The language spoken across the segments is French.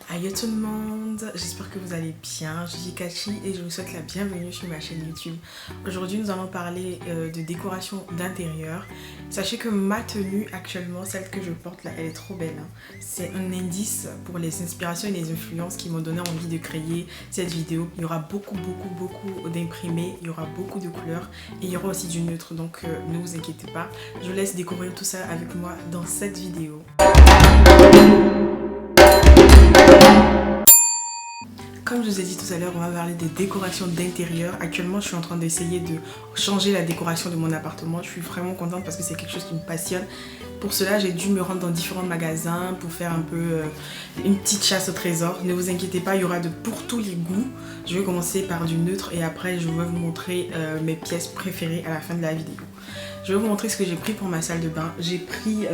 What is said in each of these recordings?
Aïe tout le monde, j'espère que vous allez bien, je suis Kachi et je vous souhaite la bienvenue sur ma chaîne YouTube. Aujourd'hui nous allons parler de décoration d'intérieur. Sachez que ma tenue actuellement, celle que je porte là, elle est trop belle. C'est un indice pour les inspirations et les influences qui m'ont donné envie de créer cette vidéo. Il y aura beaucoup d'imprimés, il y aura beaucoup de couleurs et il y aura aussi du neutre, donc ne vous inquiétez pas. Je vous laisse découvrir tout ça avec moi dans cette vidéo. Comme je vous ai dit tout à l'heure, on va parler des décorations d'intérieur. Actuellement, je suis en train d'essayer de changer la décoration de mon appartement. Je suis vraiment contente parce que c'est quelque chose qui me passionne. Pour cela, j'ai dû me rendre dans différents magasins pour faire un peu une petite chasse au trésor. Ne vous inquiétez pas, il y aura pour tous les goûts. Je vais commencer par du neutre et après, je vais vous montrer mes pièces préférées à la fin de la vidéo. Je vais vous montrer ce que j'ai pris pour ma salle de bain. J'ai pris...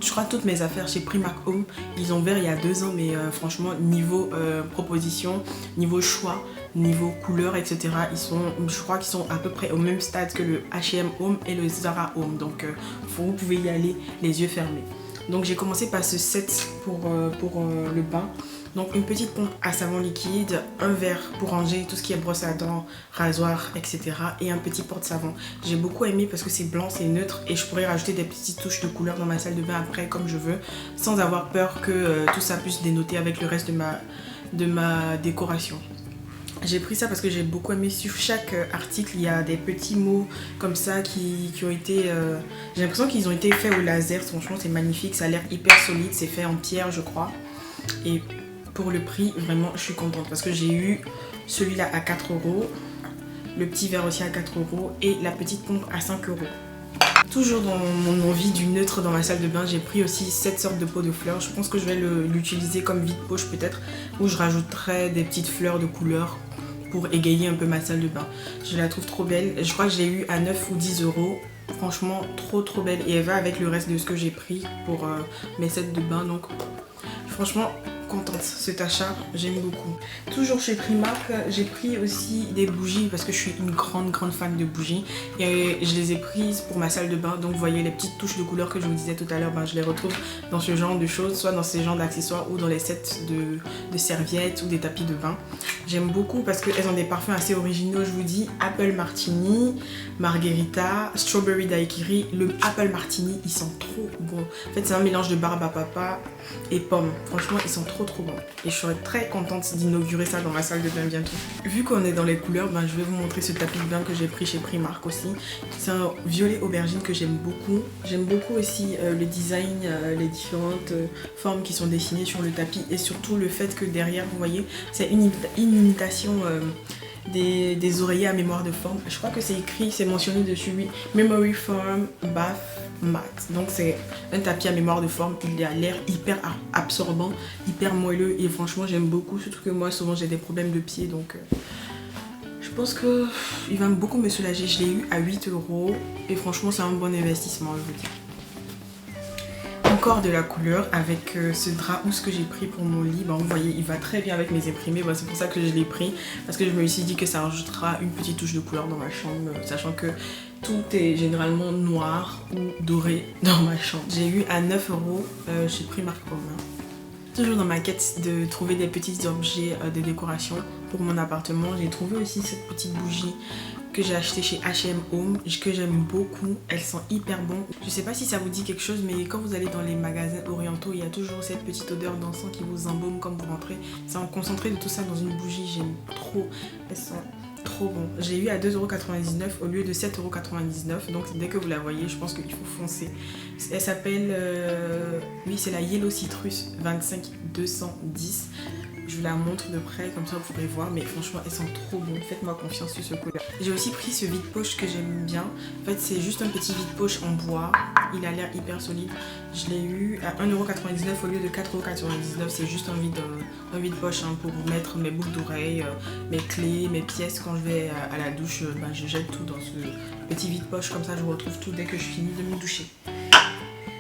je crois toutes mes affaires chez Primark Home. Ils ont ouvert il y a 2 ans, mais franchement, niveau proposition, niveau choix, niveau couleur, etc. Je crois qu'ils sont à peu près au même stade que le H&M Home et le Zara Home. Donc, vous pouvez y aller les yeux fermés. Donc, j'ai commencé par ce set pour le bain. Donc une petite pompe à savon liquide, un verre pour ranger tout ce qui est brosse à dents, rasoir, etc. Et un petit porte-savon. J'ai beaucoup aimé parce que c'est blanc, c'est neutre et je pourrais rajouter des petites touches de couleur dans ma salle de bain après comme je veux, sans avoir peur que tout ça puisse dénoter avec le reste de ma décoration. J'ai pris ça parce que j'ai beaucoup aimé. Sur chaque article, il y a des petits mots comme ça qui ont été... j'ai l'impression qu'ils ont été faits au laser. Franchement, c'est magnifique. Ça a l'air hyper solide. C'est fait en pierre, je crois. Et pour le prix, vraiment, je suis contente parce que j'ai eu celui-là à 4 €, le petit verre aussi à 4 € et la petite pompe à 5 €. Toujours dans mon envie du neutre dans ma salle de bain, j'ai pris aussi cette sorte de pot de fleurs. Je pense que je vais l'utiliser comme vide-poche peut-être, où je rajouterai des petites fleurs de couleur pour égayer un peu ma salle de bain. Je la trouve trop belle. Je crois que je l'ai eu à 9 ou 10 €. Franchement, trop belle. Et elle va avec le reste de ce que j'ai pris pour mes sets de bain. Donc, franchement... contente, cet achat, j'aime beaucoup. Toujours chez Primark, j'ai pris aussi des bougies parce que je suis une grande fan de bougies et je les ai prises pour ma salle de bain. Donc vous voyez les petites touches de couleur que je vous disais tout à l'heure, je les retrouve dans ce genre de choses, soit dans ces genres d'accessoires ou dans les sets de serviettes ou des tapis de bain. J'aime beaucoup parce qu'elles ont des parfums assez originaux, je vous dis. Apple Martini, Margherita, Strawberry Daiquiri. Le Apple Martini, ils sont trop bons. En fait, c'est un mélange de barbe à papa et pomme. Franchement, ils sont trop bons. Et je serais très contente d'inaugurer ça dans ma salle de bain bientôt. Vu qu'on est dans les couleurs, je vais vous montrer ce tapis de bain que j'ai pris chez Primark aussi. C'est un violet aubergine que j'aime beaucoup. J'aime beaucoup aussi le design, les différentes formes qui sont dessinées sur le tapis et surtout le fait que derrière, vous voyez, c'est une imitation des oreillers à mémoire de forme. Je crois que c'est écrit, c'est mentionné dessus, oui, Memory Foam Bath Mat. Donc c'est un tapis à mémoire de forme. Il a l'air hyper absorbant, hyper moelleux et franchement j'aime beaucoup. Surtout que moi souvent j'ai des problèmes de pied, donc je pense que il va beaucoup me soulager. Je l'ai eu à 8 € et franchement c'est un bon investissement, je vous dis. Encore de la couleur avec ce drap housse que j'ai pris pour mon lit. Vous voyez, il va très bien avec mes imprimés. C'est pour ça que je l'ai pris, parce que je me suis dit que ça rajoutera une petite touche de couleur dans ma chambre, sachant que tout est généralement noir ou doré dans ma chambre. J'ai eu à 9 € chez Primark Home. Toujours dans ma quête de trouver des petits objets de décoration pour mon appartement, j'ai trouvé aussi cette petite bougie que j'ai acheté chez H&M Home, que j'aime beaucoup. Elles sont hyper bonnes. Je sais pas si ça vous dit quelque chose, mais quand vous allez dans les magasins orientaux, il y a toujours cette petite odeur d'encens qui vous embaume quand vous rentrez. C'est en concentré de tout ça dans une bougie. J'aime trop. Elles sont trop bonnes. J'ai eu à 2,99 € au lieu de 7,99 €. Donc dès que vous la voyez, je pense qu'il faut foncer. Elle s'appelle... oui, c'est la Yellow Citrus 25 210. Je vous la montre de près, comme ça vous pourrez voir, mais franchement elles sont trop bonnes, faites-moi confiance sur ce couleur. J'ai aussi pris ce vide-poche que j'aime bien. En fait c'est juste un petit vide-poche en bois, il a l'air hyper solide. Je l'ai eu à 1,99 € au lieu de 4,99 €. C'est juste un vide-poche pour mettre mes boucles d'oreilles, mes clés, mes pièces. Quand je vais à la douche, je jette tout dans ce petit vide-poche, comme ça je retrouve tout dès que je finis de me doucher.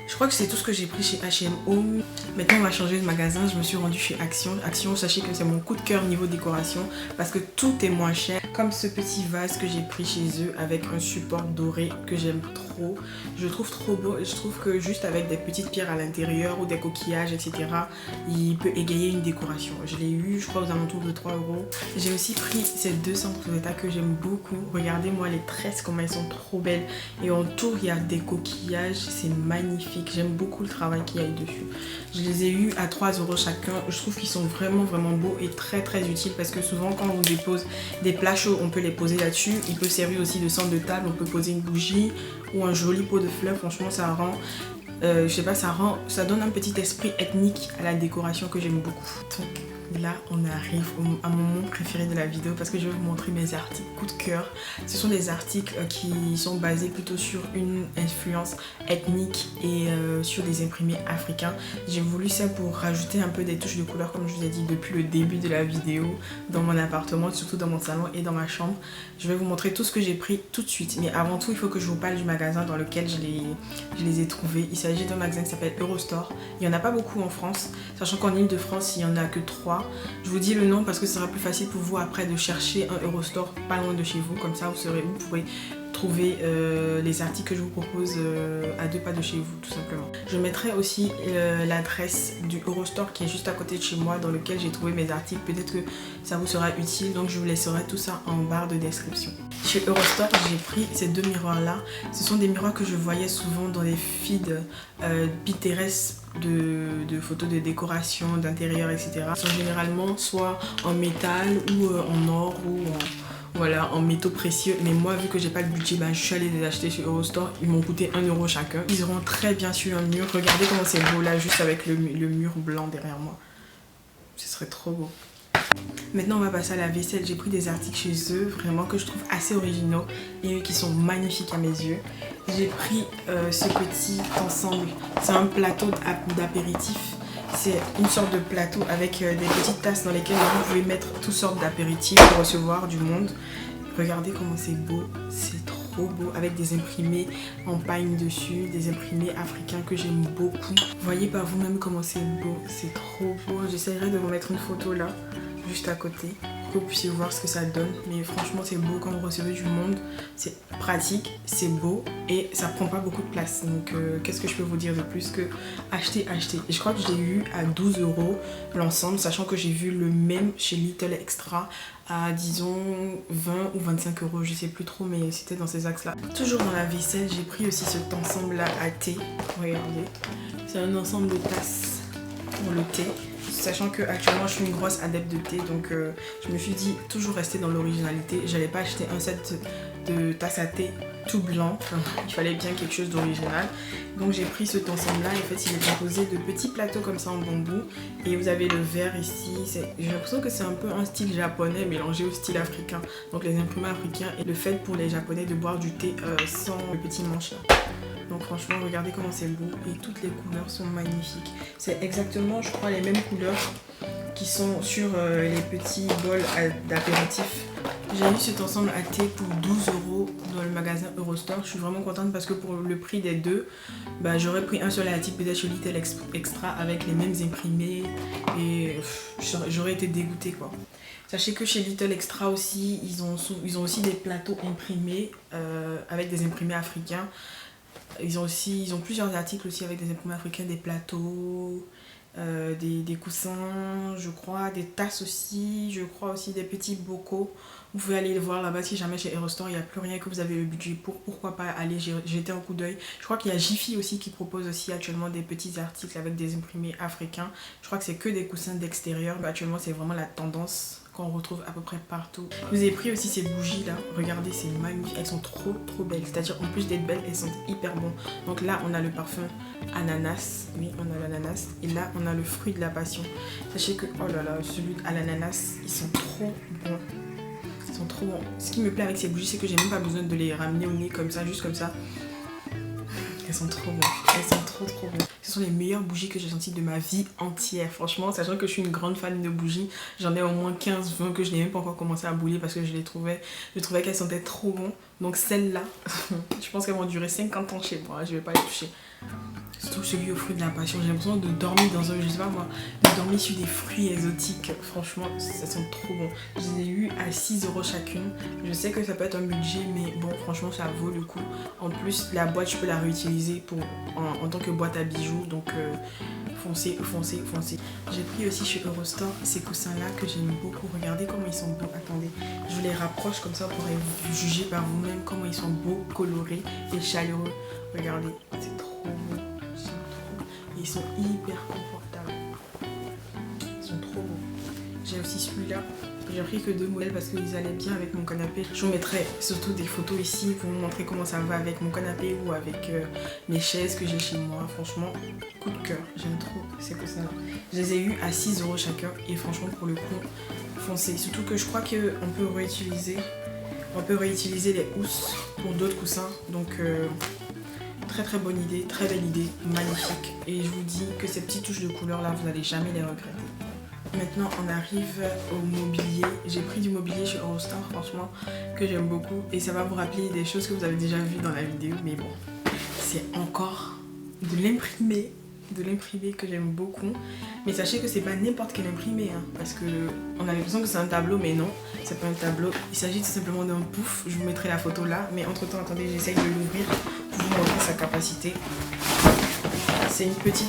Je crois que c'est tout ce que j'ai pris chez H&M Home. Maintenant on va changer de magasin, je me suis rendue chez Action. Action, sachez que c'est mon coup de cœur niveau décoration parce que tout est moins cher. Comme ce petit vase que j'ai pris chez eux avec un support doré que j'aime trop. Je le trouve trop beau et je trouve que juste avec des petites pierres à l'intérieur ou des coquillages, etc. il peut égayer une décoration. Je l'ai eu, je crois, aux alentours de 3 euros. J'ai aussi pris ces deux centres d'état que j'aime beaucoup. Regardez-moi les tresses, comment elles sont trop belles. Et autour, il y a des coquillages, c'est magnifique. J'aime beaucoup le travail qu'il y a eu dessus. Je les ai eu à 3 euros chacun. Je trouve qu'ils sont vraiment beaux et très utiles parce que souvent quand on dépose des plats chauds, on peut les poser là-dessus. Il peut servir aussi de centre de table, on peut poser une bougie ou un joli pot de fleurs. Franchement, ça rend... je sais pas, ça donne un petit esprit ethnique à la décoration que j'aime beaucoup. Donc là, on arrive à mon moment préféré de la vidéo parce que je vais vous montrer mes articles coup de cœur. Ce sont des articles qui sont basés plutôt sur une influence ethnique et sur des imprimés africains. J'ai voulu ça pour rajouter un peu des touches de couleur comme je vous ai dit depuis le début de la vidéo dans mon appartement, surtout dans mon salon et dans ma chambre. Je vais vous montrer tout ce que j'ai pris tout de suite. Mais avant tout, il faut que je vous parle du magasin dans lequel je les ai trouvés. Il s'agit d'un magasin qui s'appelle Eurostore. Il n'y en a pas beaucoup en France, sachant qu'en Ile-de-France, il n'y en a que 3. Je vous dis le nom parce que ce sera plus facile pour vous après de chercher un Eurostore pas loin de chez vous. Comme ça, vous pourrez trouver les articles que je vous propose à 2 pas de chez vous, tout simplement. Je mettrai aussi l'adresse du Eurostore qui est juste à côté de chez moi dans lequel j'ai trouvé mes articles. Peut-être que ça vous sera utile, donc je vous laisserai tout ça en barre de description. Chez Eurostore, j'ai pris ces deux miroirs là. Ce sont des miroirs que je voyais souvent dans les feeds Pinterest de photos de décoration, d'intérieur, etc. Ils sont généralement soit en métal ou en or ou en métaux précieux. Mais moi, vu que j'ai pas le budget, je suis allée les acheter chez Eurostore. Ils m'ont coûté 1 euro chacun. Ils auront très bien sur un mur. Regardez comment c'est beau là, juste avec le mur blanc derrière moi. Ce serait trop beau. Maintenant on va passer à la vaisselle. J'ai pris des articles chez eux vraiment que je trouve assez originaux et qui sont magnifiques à mes yeux. J'ai pris ce petit ensemble, c'est un plateau d'apéritif. C'est une sorte de plateau avec des petites tasses dans lesquelles vous pouvez mettre toutes sortes d'apéritifs pour recevoir du monde. Regardez comment c'est beau, c'est trop beau avec des imprimés en pagne dessus, des imprimés africains que j'aime beaucoup. Voyez par vous-même comment c'est beau, c'est trop beau. J'essaierai de vous mettre une photo là, juste à côté, pour que vous puissiez voir ce que ça donne. Mais franchement c'est beau quand vous recevez du monde, c'est pratique, c'est beau et ça prend pas beaucoup de place. Donc qu'est-ce que je peux vous dire de plus que acheter. Et je crois que j'ai eu à 12 euros l'ensemble, sachant que j'ai vu le même chez Little Extra à disons 20 ou 25 euros, je sais plus trop, mais c'était dans ces axes là. Toujours dans la vaisselle, j'ai pris aussi cet ensemble là à thé. Regardez, c'est un ensemble de tasses pour le thé. Sachant que actuellement je suis une grosse adepte de thé, donc je me suis dit toujours rester dans l'originalité. J'allais pas acheter un set de tasses à thé tout blanc, il fallait bien quelque chose d'original. Donc j'ai pris cet ensemble là, en fait il est composé de petits plateaux comme ça en bambou. Et vous avez le verre ici, j'ai l'impression que c'est un peu un style japonais mélangé au style africain. Donc les imprimés africains et le fait pour les japonais de boire du thé sans le petit manche là. Donc franchement regardez comment c'est beau et toutes les couleurs sont magnifiques. C'est exactement je crois les mêmes couleurs qui sont sur les petits bols d'apéritif. J'ai eu cet ensemble à thé pour 12 euros dans le magasin Eurostore. Je suis vraiment contente parce que pour le prix des deux, j'aurais pris un seul à thé peut-être chez Little Extra avec les mêmes imprimés et j'aurais été dégoûtée quoi. Sachez que chez Little Extra aussi, ils ont aussi des plateaux imprimés avec des imprimés africains. Ils ont plusieurs articles aussi avec des imprimés africains, des plateaux, des coussins, je crois, des tasses aussi, je crois aussi des petits bocaux. Vous pouvez aller le voir là-bas si jamais chez Eurostore il n'y a plus rien que vous avez le budget pour, pourquoi pas aller jeter un coup d'œil. Je crois qu'il y a Jiffy aussi qui propose aussi actuellement des petits articles avec des imprimés africains. Je crois que c'est que des coussins d'extérieur, mais actuellement c'est vraiment la tendance qu'on retrouve à peu près partout. Je vous ai pris aussi ces bougies là, regardez c'est magnifique, elles sont trop belles, c'est-à-dire en plus d'être belles, elles sont hyper bonnes. Donc là on a le parfum ananas, oui on a l'ananas, et là on a le fruit de la passion. Sachez que, oh là là, celui à l'ananas, ils sont trop bons. Ils sont trop bons. Ce qui me plaît avec ces bougies, c'est que j'ai même pas besoin de les ramener au nez comme ça, juste comme ça. Elles sont trop bonnes, elles sont trop bonnes. Ce sont les meilleures bougies que j'ai senties de ma vie entière, franchement, sachant que je suis une grande fan de bougies. J'en ai au moins 15-20 que je n'ai même pas encore commencé à bouler parce que je trouvais qu'elles sentaient trop bon. Donc celles-là, je pense qu'elles vont durer 50 ans chez moi, je vais pas les toucher. Surtout celui aux fruits de la passion. J'ai l'impression de dormir dans un, je sais pas moi, de dormir sur des fruits exotiques. Franchement, ça sent trop bon. Je les ai eu à 6 € chacune. Je sais que ça peut être un budget, mais bon, franchement, ça vaut le coup. En plus, la boîte, je peux la réutiliser en tant que boîte à bijoux. Donc, foncez. J'ai pris aussi chez Eurostore ces coussins-là que j'aime beaucoup. Regardez comment ils sont beaux. Attendez, je vous les rapproche comme ça, vous pourrez juger par vous-même comment ils sont beaux, colorés et chaleureux. Regardez, c'est trop beau. Ils sont hyper confortables. Ils sont trop beaux. J'ai aussi celui-là. J'ai pris que 2 modèles parce qu'ils allaient bien avec mon canapé. Je vous mettrai surtout des photos ici pour vous montrer comment ça va avec mon canapé ou avec mes chaises que j'ai chez moi. Franchement, coup de cœur. J'aime trop ces coussins-là. Je les ai eu à 6 € chacun et franchement pour le coup, foncez. Surtout que je crois qu'on peut réutiliser. On peut réutiliser les housses pour d'autres coussins. Donc très bonne idée, très belle idée, magnifique. Et je vous dis que ces petites touches de couleur là, vous n'allez jamais les regretter. Maintenant, on arrive au mobilier. J'ai pris du mobilier chez Eurostore, franchement, que j'aime beaucoup. Et ça va vous rappeler des choses que vous avez déjà vues dans la vidéo. Mais bon, c'est encore de l'imprimé que j'aime beaucoup. Mais sachez que c'est pas n'importe quel imprimé, hein, parce que on a l'impression que c'est un tableau, mais non, c'est pas un tableau. Il s'agit tout simplement d'un pouf. Je vous mettrai la photo là. Mais entre temps, attendez, j'essaye de l'ouvrir pour vous montrer sa capacité. C'est une petite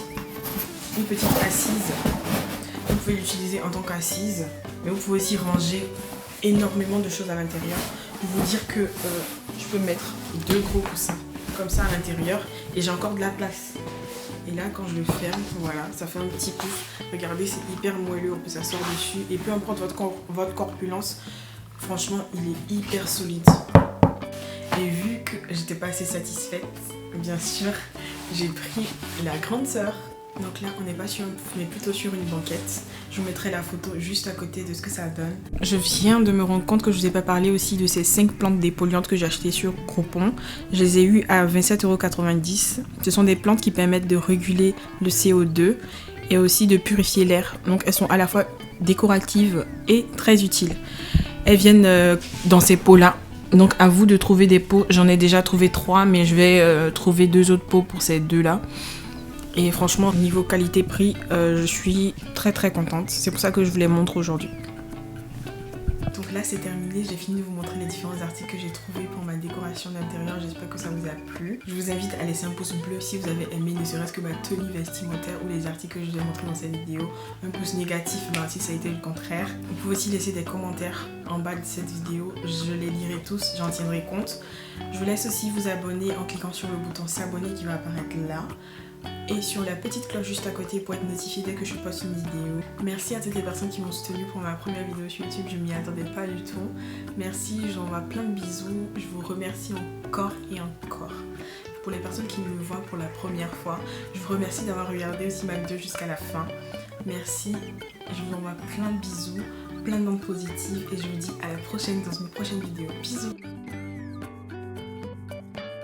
assise. Vous pouvez l'utiliser en tant qu'assise, mais vous pouvez aussi ranger énormément de choses à l'intérieur. Pour vous dire que je peux mettre 2 gros coussins comme ça à l'intérieur et j'ai encore de la place. Et là, quand je le ferme, voilà, ça fait un petit pouf. Regardez, c'est hyper moelleux, on peut s'asseoir dessus. Et peu importe votre corpulence, franchement, il est hyper solide. Et vu que j'étais pas assez satisfaite, bien sûr, j'ai pris la grande sœur. Donc là, on n'est pas sur un pouf, mais plutôt sur une banquette. Je vous mettrai la photo juste à côté de ce que ça donne. Je viens de me rendre compte que je vous ai pas parlé aussi de ces 5 plantes dépoliantes que j'ai achetées sur Groupon. Je les ai eues à 27,90 €. Ce sont des plantes qui permettent de réguler le CO2 et aussi de purifier l'air. Donc elles sont à la fois décoratives et très utiles. Elles viennent dans ces pots-là. Donc à vous de trouver des pots. J'en ai déjà trouvé 3, mais je vais trouver 2 autres pots pour ces 2-là. Et franchement, niveau qualité-prix, je suis très contente. C'est pour ça que je vous les montre aujourd'hui. Donc là, c'est terminé. J'ai fini de vous montrer les différents articles que j'ai trouvés pour ma décoration d'intérieur. J'espère que ça vous a plu. Je vous invite à laisser un pouce bleu si vous avez aimé ne serait-ce que ma tenue vestimentaire ou les articles que je vous ai montrés dans cette vidéo. Un pouce négatif si ça a été le contraire. Vous pouvez aussi laisser des commentaires en bas de cette vidéo. Je les lirai tous, j'en tiendrai compte. Je vous laisse aussi vous abonner en cliquant sur le bouton s'abonner qui va apparaître là. Et sur la petite cloche juste à côté pour être notifié dès que je poste une vidéo. Merci à toutes les personnes qui m'ont soutenu pour ma première vidéo sur YouTube, je m'y attendais pas du tout. Merci, j'envoie plein de bisous, je vous remercie encore et encore. Pour les personnes qui me voient pour la première fois, je vous remercie d'avoir regardé aussi ma vidéo jusqu'à la fin. Merci, je vous envoie plein de bisous, plein de ondes positives et je vous dis à la prochaine dans une prochaine vidéo. Bisous.